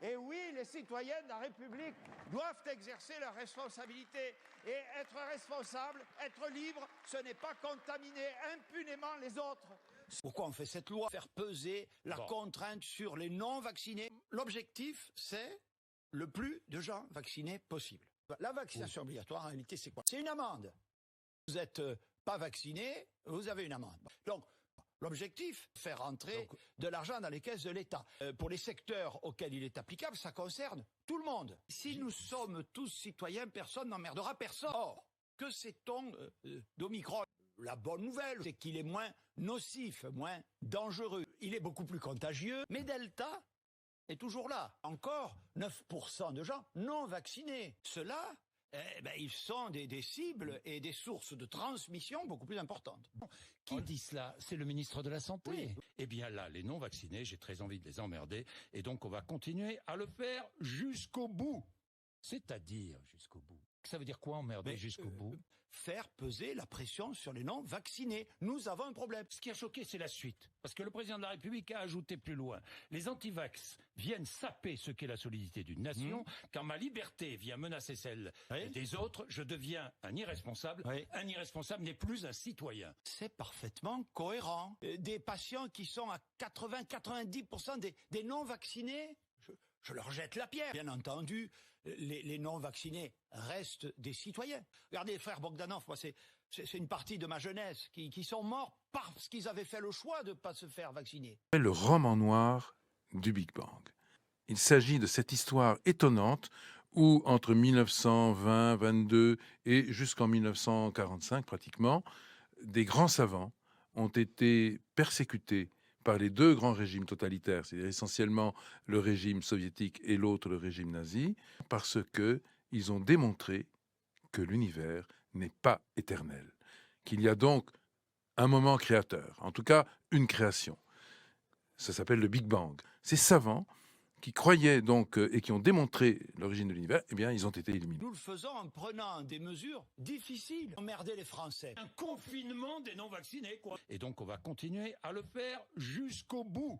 Et oui, les citoyens de la République doivent exercer leurs responsabilités. Et être responsable, être libre, ce n'est pas contaminer impunément les autres. Pourquoi on fait cette loi? Faire peser la contrainte sur les non-vaccinés. L'objectif, c'est le plus de gens vaccinés possible. La vaccination obligatoire, en réalité, c'est quoi? C'est une amende. Vous n'êtes pas vacciné, vous avez une amende. Donc, l'objectif, faire rentrer de l'argent dans les caisses de l'État. Pour les secteurs auxquels il est applicable, ça concerne tout le monde. Si nous sommes tous citoyens, personne n'emmerdera personne. Or, que sait-on d'Omicron? La bonne nouvelle, c'est qu'il est moins nocif, moins dangereux. Il est beaucoup plus contagieux, mais Delta est toujours là. Encore 9% de gens non vaccinés. Ceux-là, ils sont des cibles et des sources de transmission beaucoup plus importantes. Qui dit cela? C'est le ministre de la Santé. Oui. Eh bien là, les non-vaccinés, j'ai très envie de les emmerder. Et donc, on va continuer à le faire jusqu'au bout. C'est-à-dire jusqu'au bout. Ça veut dire quoi, emmerder jusqu'au bout? Faire peser la pression sur les non-vaccinés. Nous avons un problème. Ce qui a choqué, c'est la suite. Parce que le président de la République a ajouté plus loin. Les antivax viennent saper ce qu'est la solidité d'une nation. Quand ma liberté vient menacer celle des autres, je deviens un irresponsable. Un irresponsable n'est plus un citoyen. C'est parfaitement cohérent. Des patients qui sont à 80-90% des non-vaccinés, je leur jette la pierre. Bien entendu, les non-vaccinés restent des citoyens. Regardez les frères Bogdanov, moi c'est une partie de ma jeunesse qui sont morts parce qu'ils avaient fait le choix de ne pas se faire vacciner. Le roman noir du Big Bang. Il s'agit de cette histoire étonnante où entre 1920, 22 et jusqu'en 1945 pratiquement, des grands savants ont été persécutés par les deux grands régimes totalitaires, c'est-à-dire essentiellement le régime soviétique et l'autre le régime nazi, parce qu'ils ont démontré que l'univers n'est pas éternel, qu'il y a donc un moment créateur, en tout cas une création. Ça s'appelle le Big Bang. Ces savants qui croyaient donc et qui ont démontré l'origine de l'univers, eh bien, ils ont été éliminés. Nous le faisons en prenant des mesures difficiles. Emmerder les Français. Un confinement des non-vaccinés, quoi. Et donc, on va continuer à le faire jusqu'au bout.